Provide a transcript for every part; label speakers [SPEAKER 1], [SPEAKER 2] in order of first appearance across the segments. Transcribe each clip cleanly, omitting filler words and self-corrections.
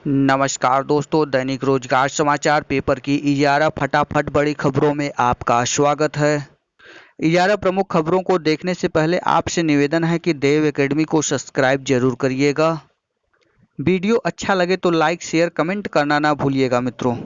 [SPEAKER 1] नमस्कार दोस्तों, दैनिक रोजगार समाचार पेपर की 11 फटाफट बड़ी खबरों में आपका स्वागत है। 11 प्रमुख खबरों को देखने से पहले आपसे निवेदन है कि देव एकेडमी को सब्सक्राइब जरूर करिएगा। वीडियो अच्छा लगे तो लाइक, शेयर, कमेंट करना ना भूलिएगा मित्रों।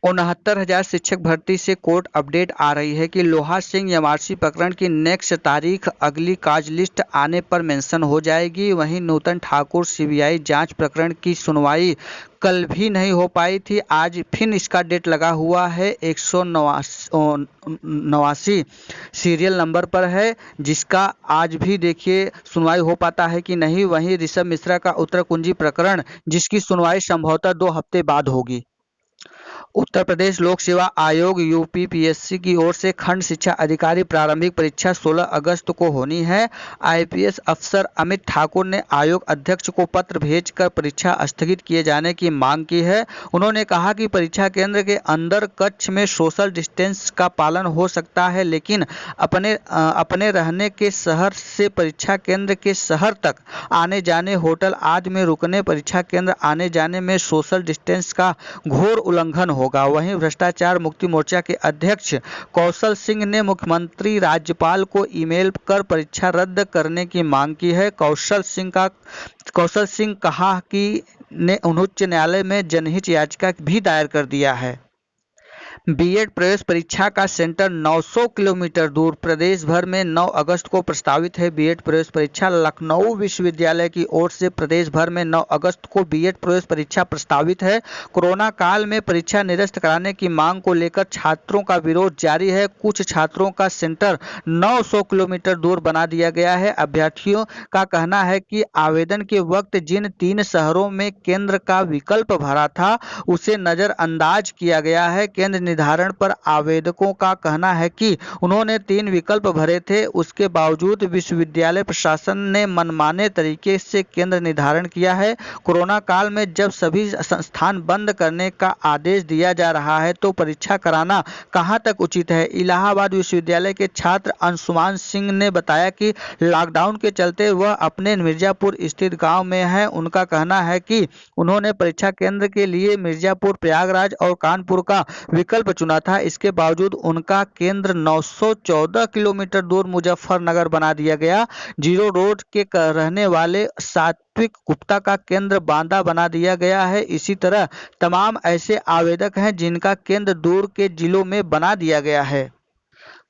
[SPEAKER 1] 69,000 शिक्षक भर्ती से कोर्ट अपडेट आ रही है कि लोहा सिंह एमआरसी प्रकरण की नेक्स्ट तारीख अगली काज लिस्ट आने पर मेंशन हो जाएगी। वहीं नूतन ठाकुर सीबीआई जांच प्रकरण की सुनवाई कल भी नहीं हो पाई थी, आज फिर इसका डेट लगा हुआ है। 189 सीरियल नंबर पर है, जिसका आज भी देखिए सुनवाई हो पाता है कि नहीं। वहीं ऋषभ मिश्रा का उत्तर कुंजी प्रकरण, जिसकी सुनवाई संभवतः 2 हफ्ते बाद होगी। उत्तर प्रदेश लोक सेवा आयोग यूपीपीएससी की ओर से खंड शिक्षा अधिकारी प्रारंभिक परीक्षा 16 अगस्त को होनी है। आईपीएस अफसर अमित ठाकुर ने आयोग अध्यक्ष को पत्र भेजकर परीक्षा स्थगित किए जाने की मांग की है। उन्होंने कहा कि परीक्षा केंद्र के अंदर कक्ष में सोशल डिस्टेंस का पालन हो सकता है, लेकिन अपने रहने के शहर से परीक्षा केंद्र के शहर तक आने जाने, होटल आदि में रुकने, परीक्षा केंद्र आने जाने में सोशल डिस्टेंस का घोर उल्लंघन होगा। वहीं भ्रष्टाचार मुक्ति मोर्चा के अध्यक्ष कौशल सिंह ने मुख्यमंत्री राज्यपाल को ईमेल कर परीक्षा रद्द करने की मांग की है। कौशल सिंह कहा कि ने उच्च न्यायालय में जनहित याचिका भी दायर कर दिया है। बीएड प्रवेश परीक्षा का सेंटर 900 किलोमीटर दूर प्रदेश भर में 9 अगस्त को प्रस्तावित है। बीएड प्रवेश परीक्षा लखनऊ विश्वविद्यालय की ओर से प्रदेश भर में 9 अगस्त को बीएड प्रवेश परीक्षा प्रस्तावित है। कोरोना काल में परीक्षा निरस्त कराने की मांग को लेकर छात्रों का विरोध जारी है। कुछ छात्रों का सेंटर 900 किलोमीटर दूर बना दिया गया है। अभ्यर्थियों का कहना है कि आवेदन के वक्त जिन 3 शहरों में केंद्र का विकल्प भरा था, उसे नजरअंदाज किया गया है। केंद्र निर्धारण पर आवेदकों का कहना है कि उन्होंने 3 विकल्प भरे थे, उसके बावजूद विश्वविद्यालय प्रशासन ने मनमाने तरीके से केंद्र निर्धारण किया है। कोरोना काल में जब सभी संस्थान बंद करने का आदेश दिया जा रहा है, तो परीक्षा कराना कहां तक उचित है। इलाहाबाद विश्वविद्यालय के छात्र अंशुमान सिंह ने बताया कि लॉकडाउन के चलते वह अपने मिर्जापुर स्थित गांव में है। उनका कहना है कि उन्होंने परीक्षा केंद्र के लिए मिर्जापुर, प्रयागराज और कानपुर का विकल्प चुना था। इसके बावजूद उनका केंद्र 914 किलोमीटर दूर मुजफ्फरनगर बना दिया गया। जीरो रोड के रहने वाले सात्विक गुप्ता का केंद्र बांदा बना दिया गया है। इसी तरह तमाम ऐसे आवेदक हैं जिनका केंद्र दूर के जिलों में बना दिया गया है।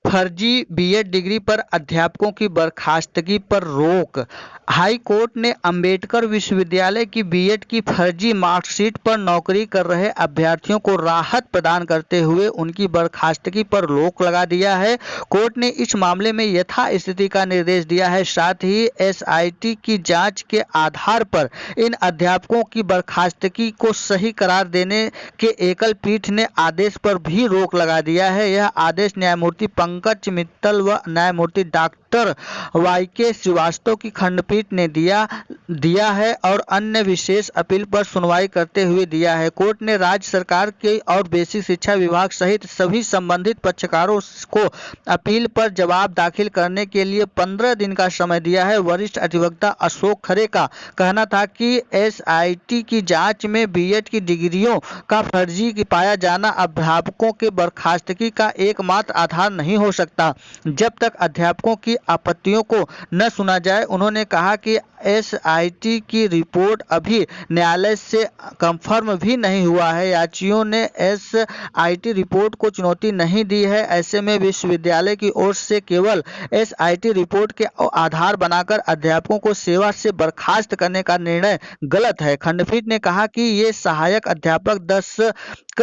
[SPEAKER 1] फर्जी बीएड डिग्री पर अध्यापकों की बर्खास्तगी पर रोक। हाई कोर्ट ने अंबेडकर विश्वविद्यालय की बीएड की फर्जी मार्कशीट पर नौकरी कर रहे अभ्यर्थियों को राहत प्रदान करते हुए उनकी बर्खास्तगी पर रोक लगा दिया है। कोर्ट ने इस मामले में यथास्थिति का निर्देश दिया है। साथ ही एसआईटी की जांच के आधार पर इन अध्यापकों की बर्खास्तगी को सही करार देने के एकल पीठ ने आदेश पर भी रोक लगा दिया है। यह आदेश न्यायमूर्ति पंकज मित्तल व न्यायमूर्ति डॉक्टर वाईके श्रीवास्तव की खंडपीठ ने दिया है और अन्य विशेष अपील पर सुनवाई करते हुए दिया है। कोर्ट ने राज्य सरकार के और बेसिक शिक्षा विभाग सहित सभी संबंधित पक्षकारों को अपील पर जवाब दाखिल करने के लिए 15 दिन का समय दिया है। वरिष्ठ अधिवक्ता अशोक खरे का कहना था कि एसआईटी की जांच में बीएड की डिग्रियों का फर्जी पाया जाना अध्यापकों के बर्खास्तगी का एकमात्र आधार नहीं हो सकता, जब तक अध्यापकों की आपत्तियों को न सुना जाए। उन्होंने कहा कि एसआईटी की रिपोर्ट अभी न्यायालय से कंफर्म भी नहीं हुआ है। याचियों ने एसआईटी रिपोर्ट को चुनौती नहीं दी है। ऐसे में विश्वविद्यालय की ओर से केवल एसआईटी रिपोर्ट के आधार बनाकर अध्यापकों को सेवा से बर्खास्त करने का निर्णय गलत है। खंडपीठ ने कहा कि ये सहायक अध्यापक 10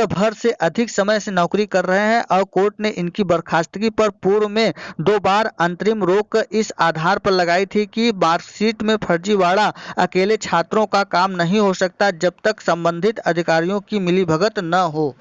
[SPEAKER 1] भर से अधिक समय से नौकरी कर रहे हैं और कोर्ट ने इनकी बर्खास्तगी पर पूर्व में 2 बार अंतरिम रोक इस आधार पर लगाई थी कि मार्कशीट में फर्जीवाड़ा अकेले छात्रों का काम नहीं हो सकता जब तक संबंधित अधिकारियों की मिलीभगत न हो।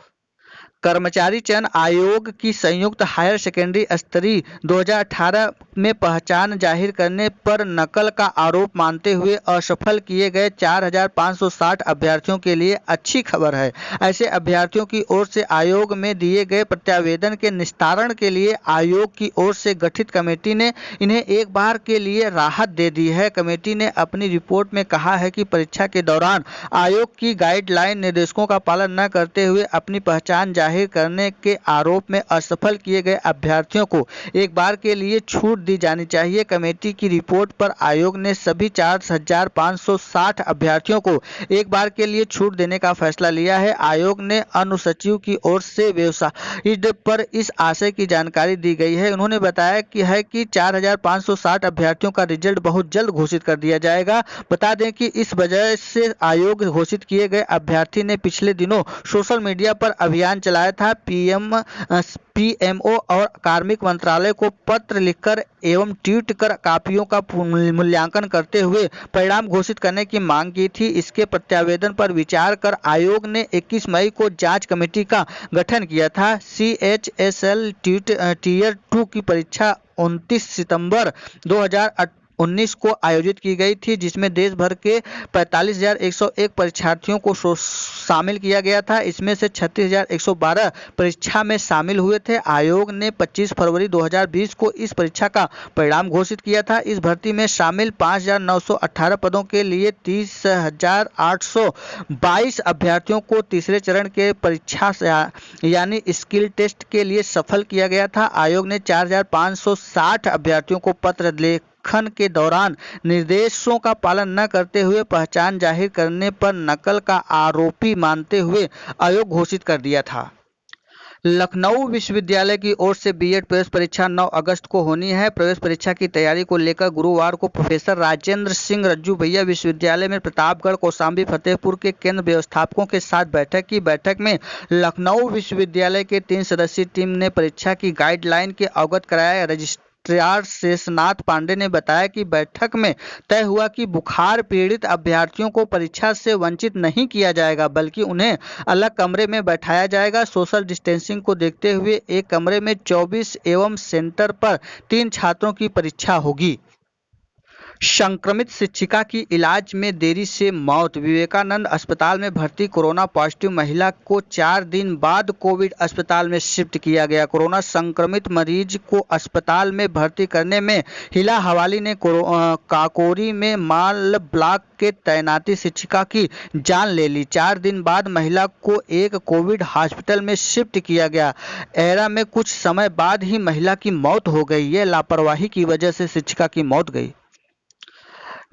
[SPEAKER 1] कर्मचारी चयन आयोग की संयुक्त हायर सेकेंडरी स्तरीय 2018 में पहचान जाहिर करने पर नकल का आरोप मानते हुए असफल किए गए 4,560 अभ्यर्थियों के लिए अच्छी खबर है। ऐसे अभ्यर्थियों की ओर से आयोग में दिए गए प्रत्यावेदन के निस्तारण के लिए आयोग की ओर से गठित कमेटी ने इन्हें एक बार के लिए राहत दे दी है। कमेटी ने अपनी रिपोर्ट में कहा है कि परीक्षा के दौरान आयोग की गाइडलाइन निर्देशों का पालन न करते हुए अपनी पहचान जाहिर करने के आरोप में असफल किए गए अभ्यर्थियों को एक बार के लिए छूट दी जानी चाहिए। कमेटी की रिपोर्ट पर आयोग ने सभी 4,560 अभ्यर्थियों को एक बार के लिए छूट देने का फैसला लिया है। आयोग ने अनुसचिव की ओर से वेबसाइट पर इस आशय की जानकारी दी गई है। उन्होंने बताया कि 4,560 अभ्यर्थियों का रिजल्ट बहुत जल्द घोषित कर दिया जाएगा। बता दें कि इस वजह से आयोग घोषित किए गए अभ्यर्थी ने पिछले दिनों सोशल मीडिया पर अभियान चलाया था। पीएमओ और कार्मिक मंत्रालय को पत्र लिखकर एवं ट्वीट कर कापियों का मूल्यांकन करते हुए परिणाम घोषिट करने की मांग की थी। इसके प्रत्यावेदन पर विचार कर आयोग ने 21 मई को जांच कमेटी का गठन किया था। CHSL टीयर 2 की परीक्षा 29 सितंबर 2019 को आयोजित की गई थी, जिसमें देश भर के 45,101 परीक्षार्थियों को शामिल किया गया था। इसमें से 36,112 परीक्षा में शामिल हुए थे। आयोग ने 25 फरवरी 2020 को इस परीक्षा का परिणाम घोषित किया था। इस भर्ती में शामिल 5,918 पदों के लिए 30,822 अभ्यर्थियों को तीसरे चरण के परीक्षा यानी स्किल टेस्ट के लिए सफल किया गया था। आयोग ने 4,560 अभ्यर्थियों को पत्र लेखन के दौरान निर्देशों का पालन न करते हुए पहचान जाहिर करने पर नकल का आरोपी मानते हुए अयोग्य घोषित कर दिया था। लखनऊ विश्वविद्यालय की ओर से बीएड प्रवेश परीक्षा 9 अगस्त को होनी है। प्रवेश परीक्षा की तैयारी को लेकर गुरुवार को प्रोफेसर राजेंद्र सिंह रज्जू भैया विश्वविद्यालय में प्रतापगढ़, कौशाम्बी, फतेहपुर के केंद्र व्यवस्थापकों के साथ बैठक की। बैठक में लखनऊ विश्वविद्यालय के 3 सदस्यीय टीम ने परीक्षा की गाइडलाइन के अवगत कराया। रजिस्ट्रार शेषनाथ पांडे ने बताया कि बैठक में तय हुआ कि बुखार पीड़ित अभ्यर्थियों को परीक्षा से वंचित नहीं किया जाएगा, बल्कि उन्हें अलग कमरे में बैठाया जाएगा। सोशल डिस्टेंसिंग को देखते हुए एक कमरे में 24 एवं सेंटर पर 3 छात्रों की परीक्षा होगी। संक्रमित शिक्षिका की इलाज में देरी से मौत। विवेकानंद अस्पताल में भर्ती कोरोना पॉजिटिव महिला को 4 दिन बाद कोविड अस्पताल में शिफ्ट किया गया। कोरोना संक्रमित मरीज को अस्पताल में भर्ती करने में हिला हवाली ने काकोरी में माल ब्लॉक के तैनाती शिक्षिका की जान ले ली। 4 दिन बाद महिला को एक कोविड हॉस्पिटल में शिफ्ट किया गया। एरा में कुछ समय बाद ही महिला की मौत हो गई। ये लापरवाही की वजह से शिक्षिका की मौत गई।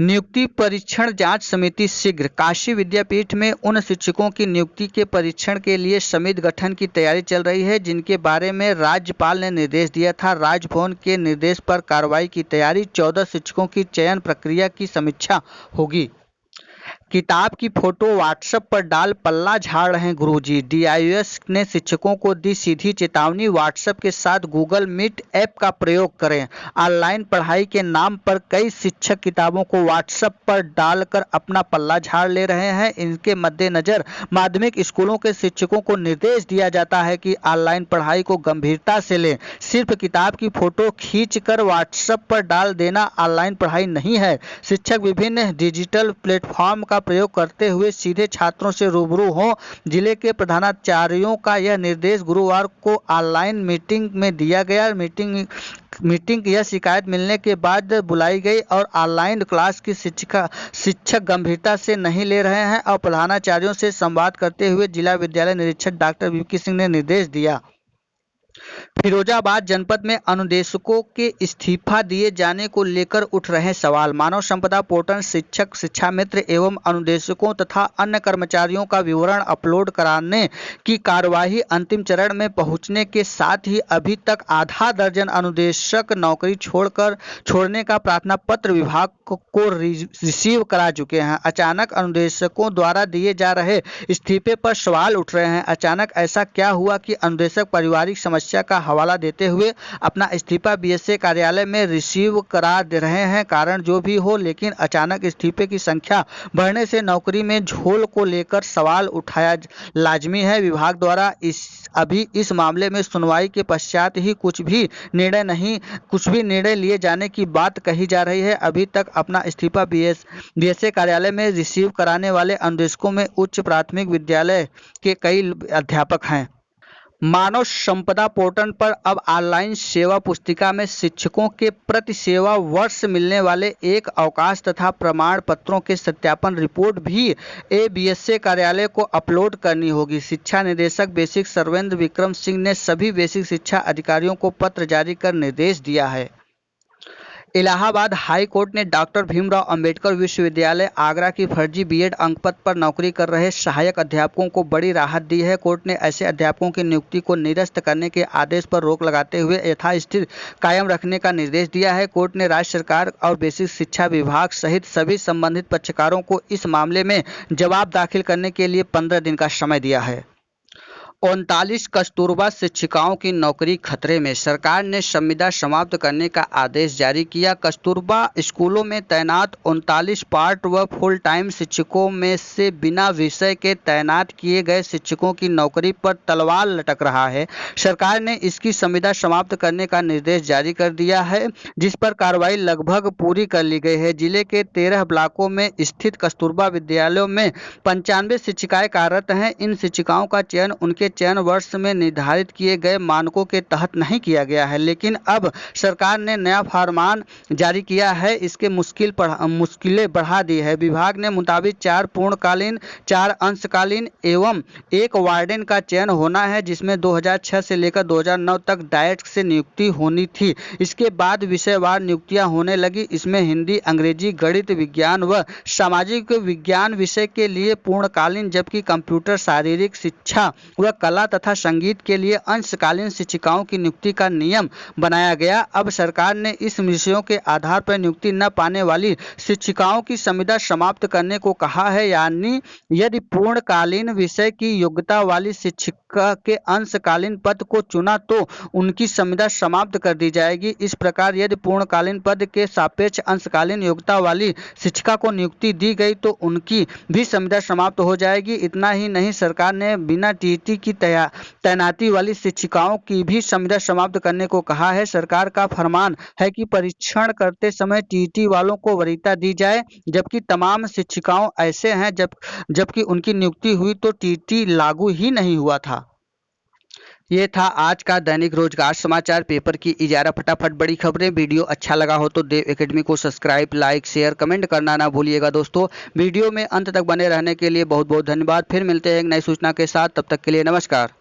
[SPEAKER 1] नियुक्ति परीक्षण जांच समिति शीघ्र। काशी विद्यापीठ में उन शिक्षकों की नियुक्ति के परीक्षण के लिए समिति गठन की तैयारी चल रही है, जिनके बारे में राज्यपाल ने निर्देश दिया था। राजभवन के निर्देश पर कार्रवाई की तैयारी। 14 शिक्षकों की चयन प्रक्रिया की समीक्षा होगी। किताब की फोटो व्हाट्सएप पर डाल पल्ला झाड़ रहे गुरुजी। डीआईएस ने शिक्षकों को दी सीधी चेतावनी। व्हाट्सएप के साथ गूगल मीट ऐप का प्रयोग करें। ऑनलाइन पढ़ाई के नाम पर कई शिक्षक किताबों को व्हाट्सएप पर डालकर अपना पल्ला झाड़ ले रहे हैं। इनके मद्देनजर माध्यमिक स्कूलों के शिक्षकों को निर्देश दिया जाता है कि ऑनलाइन पढ़ाई को गंभीरता से लें। सिर्फ किताब की फोटो खींचकर व्हाट्सएप पर डाल देना ऑनलाइन पढ़ाई नहीं है। शिक्षक विभिन्न डिजिटल प्लेटफॉर्म का प्रयोग करते हुए सीधे छात्रों से रूबरू हों। जिले के प्रधानाचार्यों का यह निर्देश गुरुवार को ऑनलाइन मीटिंग में दिया गया। मीटिंग यह शिकायत मिलने के बाद बुलाई गई और ऑनलाइन क्लास की शिक्षक गंभीरता से नहीं ले रहे हैं और प्रधानाचार्यों से संवाद करते हुए जिला विद्यालय निरीक्षक डॉक्टर वीपी सिंह ने निर्देश दिया। फिरोजाबाद जनपद में अनुदेशकों के इस्तीफा दिए जाने को लेकर उठ रहे सवाल। मानव संपदा पोर्टल शिक्षक, शिक्षा मित्र एवं अनुदेशकों तथा अन्य कर्मचारियों का विवरण अपलोड कराने की कार्यवाही अंतिम चरण में पहुंचने के साथ ही अभी तक आधा दर्जन अनुदेशक नौकरी छोड़ने का प्रार्थना पत्र विभाग को रिसीव करा चुके हैं। अचानक अनुदेशकों द्वारा दिए जा रहे इस्तीफे पर सवाल उठ रहे हैं। अचानक ऐसा क्या हुआ कि अनुदेशक पारिवारिक समस्या समस्या का हवाला देते हुए अपना इस्तीफा बीएसए कार्यालय में रिसीव करा दे रहे हैं। कारण जो भी हो, लेकिन अचानक इस्तीफे की संख्या बढ़ने से नौकरी में झोल को लेकर सवाल उठाया लाजमी है। विभाग द्वारा अभी इस मामले में सुनवाई के पश्चात ही कुछ भी निर्णय लिए जाने की बात कही जा रही है। अभी तक अपना इस्तीफा बीएसए कार्यालय में रिसीव कराने वाले अनुदेशकों में उच्च प्राथमिक विद्यालय के कई अध्यापक हैं। मानव संपदा पोर्टल पर अब ऑनलाइन सेवा पुस्तिका में शिक्षकों के प्रति सेवा वर्ष मिलने वाले एक अवकाश तथा प्रमाण पत्रों के सत्यापन रिपोर्ट भी बीएसए कार्यालय को अपलोड करनी होगी। शिक्षा निदेशक बेसिक सर्वेंद्र विक्रम सिंह ने सभी बेसिक शिक्षा अधिकारियों को पत्र जारी कर निर्देश दिया है। इलाहाबाद हाई कोर्ट ने डॉक्टर भीमराव अंबेडकर विश्वविद्यालय आगरा की फर्जी बीएड अंकपद पर नौकरी कर रहे सहायक अध्यापकों को बड़ी राहत दी है। कोर्ट ने ऐसे अध्यापकों की नियुक्ति को निरस्त करने के आदेश पर रोक लगाते हुए यथास्थिति कायम रखने का निर्देश दिया है। कोर्ट ने राज्य सरकार और बेसिक शिक्षा विभाग सहित सभी संबंधित पक्षकारों को इस मामले में जवाब दाखिल करने के लिए 15 दिन का समय दिया है। 39 कस्तूरबा शिक्षिकाओं की नौकरी खतरे में, सरकार ने संविदा समाप्त करने का आदेश जारी किया। कस्तूरबा स्कूलों में तैनात 39 पार्ट व फुल टाइम शिक्षकों में से बिना विषय के तैनात किए गए शिक्षकों की नौकरी पर तलवार लटक रहा है। सरकार ने इसकी संविदा समाप्त करने का निर्देश जारी कर दिया है, जिस पर कार्रवाई लगभग पूरी कर ली गई है। जिले के 13 ब्लॉकों में स्थित कस्तूरबा विद्यालयों में 95 शिक्षिकाएं कार्यरत हैं। इन शिक्षिकाओं का चयन उनके चयन वर्ष में निर्धारित किए गए मानकों के तहत नहीं किया गया है, लेकिन अब सरकार ने नया फरमान जारी किया है। इसके मुश्किलें बढ़ा दी है। विभाग ने मुताबिक 4 पूर्णकालीन, 4 अंशकालीन एवं 1 वार्डन का चयन होना है, जिसमें 2006 से लेकर 2009 तक डायट से नियुक्ति होनी थी। इसके बाद विषयवार नियुक्तियां होने लगी। इसमें हिंदी, अंग्रेजी, गणित, विज्ञान व सामाजिक विज्ञान विषय के लिए पूर्णकालीन, जबकि कंप्यूटर, शारीरिक शिक्षा व कला तथा संगीत के लिए अंशकालीन शिक्षिकाओं की नियुक्ति का नियम बनाया गया। अब सरकार ने इस विषयों के आधार पर नियुक्ति न पाने वाली शिक्षिकाओं की संविदा समाप्त करने को कहा है। यानी यदि पूर्णकालीन विषय की योग्यता वाली शिक्षिका के अंशकालीन पद को चुना तो उनकी संविदा समाप्त कर दी जाएगी। इस प्रकार यदि पूर्णकालीन पद के सापेक्ष अंशकालीन योग्यता वाली शिक्षिका को नियुक्ति दी गई तो उनकी भी संविदा समाप्त हो जाएगी। इतना ही नहीं, सरकार ने बिना टीटी की तैनाती वाली शिक्षिकाओं की भी संविदा समाप्त करने को कहा है। सरकार का फरमान है कि परीक्षण करते समय टीटी वालों को वरीयता दी जाए, जबकि तमाम शिक्षिकाओं ऐसे हैं जबकि उनकी नियुक्ति हुई तो टीटी लागू ही नहीं हुआ था। ये था आज का दैनिक रोजगार समाचार पेपर की इजारा फटाफट बड़ी खबरें। वीडियो अच्छा लगा हो तो देव एकेडमी को सब्सक्राइब, लाइक, शेयर, कमेंट करना ना भूलिएगा दोस्तों। वीडियो में अंत तक बने रहने के लिए बहुत बहुत धन्यवाद। फिर मिलते हैं एक नई सूचना के साथ, तब तक के लिए नमस्कार।